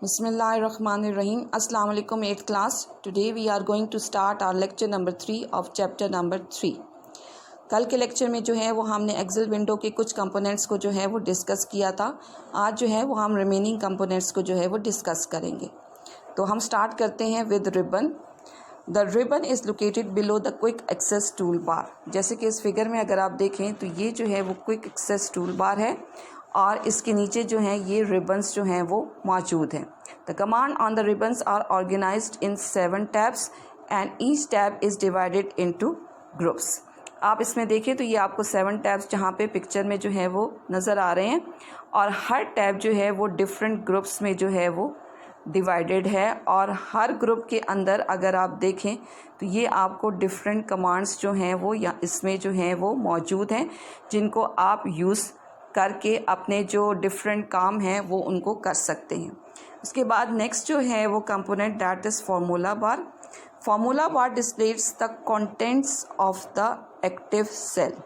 Bismillahirrahmanirrahim. Assalamu alaikum 8th class. Today we are going to start our lecture number 3 of chapter number 3. कल के lecture में जो है वो हमने एक्सेल विंडो के कुछ कंपोनेंट्स को जो है वो डिस्कस किया था. आज जो है वो हम रिमेनिंग कंपोनेंट्स को जो है वो डिस्कस करेंगे. तो हम स्टार्ट करते हैं with ribbon. The ribbon is located below the quick access tool bar. जैसे कि इस फिगर में अगर आप देखें तो ये जो है वो क्विक एक्सेस टूल बार है और इसके नीचे जो हैं ये रिबन्स जो हैं वो मौजूद हैं. The command on the ribbons are organised in 7 tabs and each tab is divided into groups. आप इसमें देखें तो ये आपको 7 टैब्स जहाँ पे पिक्चर में जो है वो नज़र आ रहे हैं और हर टैब जो है वो डिफरेंट ग्रुप्स में जो है वो डिवाइडेड है. और हर ग्रुप के अंदर अगर आप देखें तो ये आपको डिफरेंट कमांड्स जो हैं वो या इसमें जो हैं वो मौजूद हैं जिनको आप यूज़ करके अपने जो डिफरेंट काम हैं वो उनको कर सकते हैं. उसके बाद नेक्स्ट जो है वो component that is formula bar. Formula bar displays the contents of the active cell.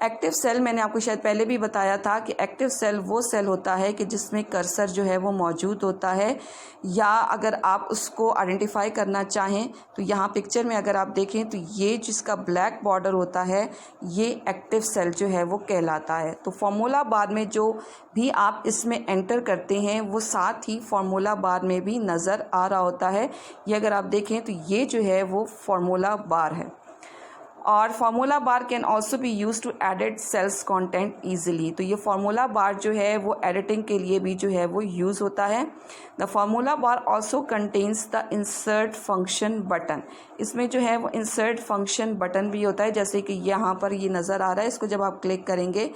Active cell मैंने आपको शायद पहले भी बताया था कि एक्टिव सेल वो सेल होता है कि जिसमें कर्सर जो है वो मौजूद होता है, या अगर आप उसको आइडेंटिफाई करना चाहें तो यहाँ पिक्चर में अगर आप देखें तो ये जिसका ब्लैक बॉर्डर होता है ये एक्टिव सेल जो है वो कहलाता है. तो फार्मूला बार में जो भी आप इसमें एंटर करते हैं वो साथ ही फार्मूला बार में भी नज़र आ रहा होता है. ये अगर आप देखें तो ये जो है वो फार्मूला बार है. और formula bar can also be use to edit cells content easily. तो ये फार्मूला बार जो है वो एडिटिंग के लिए भी जो है वो यूज़ होता है. The formula bar also contains the insert function button. इसमें जो है वो इंसर्ट फंक्शन बटन भी होता है, जैसे कि यहाँ पर ये नज़र आ रहा है. इसको जब आप क्लिक करेंगे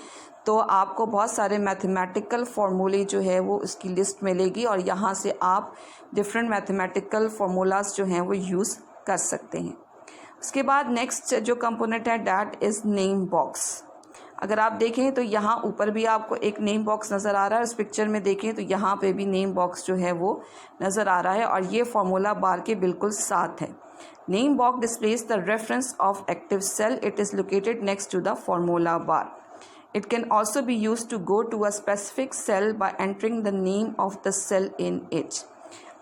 तो आपको बहुत सारे मैथमेटिकल फार्मूले जो है वो इसकी लिस्ट मिलेगी और यहाँ से आप डिफरेंट मैथमेटिकल फार्मूलाज जो हैं वो यूज़ कर सकते हैं. उसके बाद नेक्स्ट जो कंपोनेंट है डैट इज़ नेम बॉक्स. अगर आप देखें तो यहाँ ऊपर भी आपको एक नेम बॉक्स नज़र आ रहा है. उस पिक्चर में देखें तो यहाँ पे भी नेम बॉक्स जो है वो नज़र आ रहा है और ये फार्मूला बार के बिल्कुल साथ है. Name box displays the reference of active cell. It is located next to the formula bar. It can also be used to go to a specific cell by entering the name of the cell in it.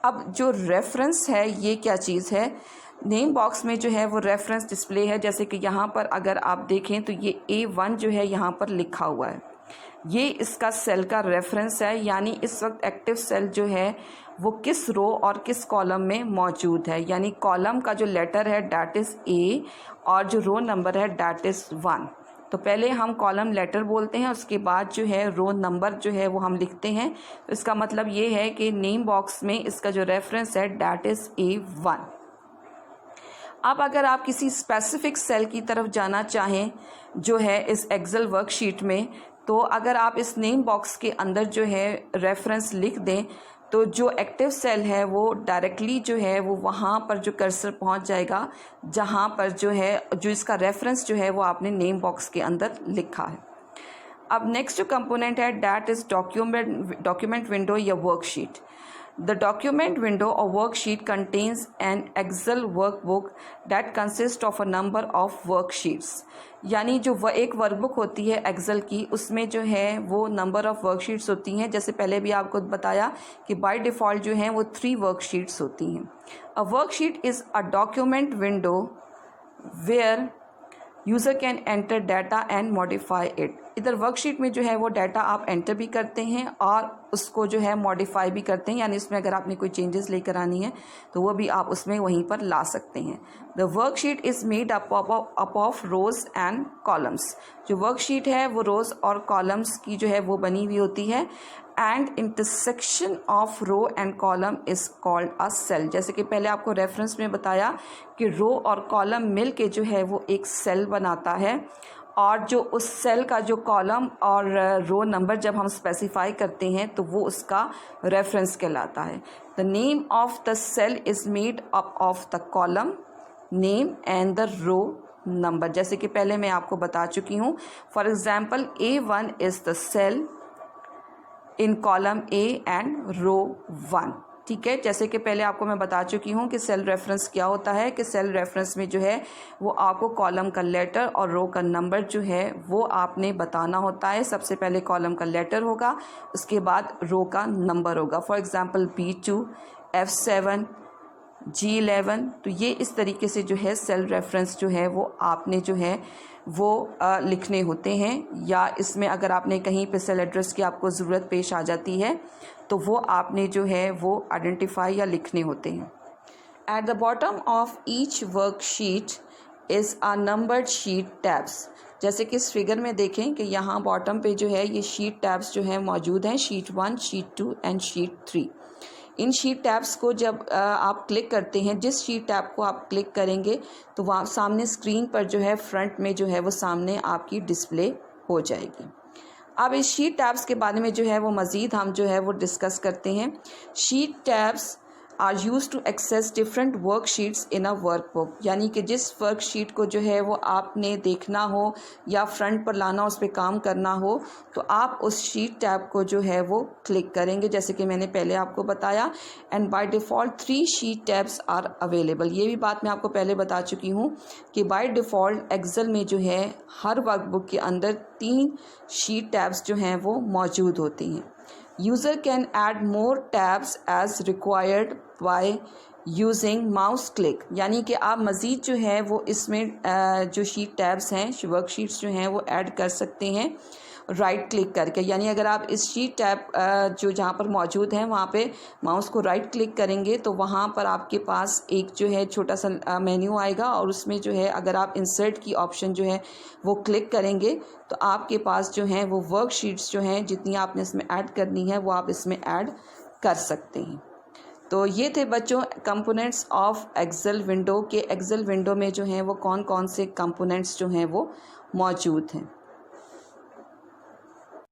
अब जो reference है ये क्या चीज़ है? Name box में जो है वो रेफरेंस डिस्प्ले है. जैसे कि यहाँ पर अगर आप देखें तो ये A1 जो है यहाँ पर लिखा हुआ है, ये इसका सेल का रेफरेंस है. यानी इस वक्त एक्टिव सेल जो है वो किस रो और किस कॉलम में मौजूद है. यानी कॉलम का जो लेटर है डैट इज़ A और जो रो नंबर है डैट इज़ 1. तो पहले हम कॉलम लेटर बोलते हैं, उसके बाद जो है रो नंबर जो है वो हम लिखते हैं. तो इसका मतलब ये है कि नेम बॉक्स में इसका जो रेफरेंस है डैट इज़ A1. अब अगर आप किसी स्पेसिफिक सेल की तरफ जाना चाहें जो है इस एक्सेल वर्कशीट में, तो अगर आप इस नेम बॉक्स के अंदर जो है रेफरेंस लिख दें तो जो एक्टिव सेल है वो डायरेक्टली जो है वो वहाँ पर जो कर्सर पहुँच जाएगा जहाँ पर जो है जो इसका रेफरेंस जो है वो आपने नेम बॉक्स के अंदर लिखा है. अब नेक्स्ट जो कंपोनेंट है डैट इज़ डॉक्यूमेंट विंडो या worksheet. The document window or worksheet contains an Excel workbook that consists of a number of worksheets. यानी जो एक वर्कबुक होती है एक्सेल की उसमें जो है वो नंबर ऑफ़ वर्कशीट्स होती हैं. जैसे पहले भी आपको बताया कि बाय डिफ़ॉल्ट जो हैं वो 3 वर्कशीट्स होती हैं. A worksheet is a document window where user can enter data and modify it. इधर वर्कशीट में जो है वो डाटा आप एंटर भी करते हैं और उसको जो है मॉडिफाई भी करते हैं. यानी इसमें अगर आपने कोई चेंजेस लेकर आनी है तो वो भी आप उसमें वहीं पर ला सकते हैं. The worksheet is made up of rows and columns. जो वर्कशीट है वो रोज़ और कॉलम्स की जो है वो बनी हुई होती है. And intersection of row and column is called a cell. जैसे कि पहले आपको रेफरेंस में बताया कि रो और कॉलम मिल के जो है वो एक सेल बनाता है और जो उस सेल का जो कॉलम और रो नंबर जब हम स्पेसिफाई करते हैं तो वो उसका रेफरेंस कहलाता है. The name of the cell is made up of the column name and the row number. जैसे कि पहले मैं आपको बता चुकी हूँ. For example A1 is the cell in column A and row 1. ठीक है। जैसे कि पहले आपको मैं बता चुकी हूँ कि सेल रेफरेंस क्या होता है, कि सेल रेफरेंस में जो है वो आपको कॉलम का लेटर और रो का नंबर जो है वो आपने बताना होता है। सबसे पहले कॉलम का लेटर होगा, उसके बाद रो का नंबर होगा। For example B2, F7, G11। तो ये इस तरीके से जो है सेल रेफरेंस जो है वो आपने जो है वो लिखने होते हैं। या इसमें अगर आपने कहीं पे सेल एड्रेस की आपको ज़रूरत पेश आ जाती है तो वो आपने जो है वो आइडेंटिफाई या लिखने होते हैं। At the bottom of each worksheet is a numbered sheet tabs. जैसे कि इस फिगर में देखें कि यहाँ बॉटम पे जो है ये शीट टैब्स जो है मौजूद हैं, sheet 1, sheet 2 and sheet 3। In sheet tabs को जब आप क्लिक करते हैं, जिस शीट टैब को आप क्लिक करेंगे तो वहाँ सामने स्क्रीन पर जो है फ्रंट में जो है वो सामने आपकी डिस्प्ले हो जाएगी। अब इस शीट टैब्स के बारे में जो है वो मज़ीद हम जो है वो डिस्कस करते हैं। Sheet tabs are use to access different worksheets in a workbook. यानी कि जिस वर्कशीट को जो है वो आपने देखना हो या फ्रंट पर लाना, उस पर काम करना हो, तो आप उस शीट टैब को जो है वो क्लिक करेंगे, जैसे कि मैंने पहले आपको बताया। And by default 3 sheet tabs are available. ये भी बात मैं आपको पहले बता चुकी हूँ कि बाय डिफ़ॉल्ट एक्सेल में जो है हर वर्कबुक के अंदर 3 शीट टैब्स जो हैं वो मौजूद होती हैं। User can add more tabs as required by using mouse click. यानी कि आप मज़ीद जो है वो इसमें जो शीट टैब्स हैं, वर्कशीट्स जो हैं वो ऐड कर सकते हैं राइट क्लिक करके। यानी अगर आप इस शीट टैब जो जहाँ पर मौजूद है वहाँ पे माउस को राइट क्लिक करेंगे तो वहाँ पर आपके पास एक जो है छोटा सा मेन्यू आएगा, और उसमें जो है अगर आप इंसर्ट की ऑप्शन जो है वो क्लिक करेंगे तो आपके पास जो है वो वर्कशीट्स जो हैं जितनी आपने इसमें ऐड करनी है वो आप इसमें ऐड कर सकते हैं। तो ये थे बच्चों कंपोनेंट्स ऑफ एक्सेल विंडो के। एक्सेल विंडो में जो हैं वो कौन कौन से कंपोनेंट्स जो हैं वो मौजूद हैं।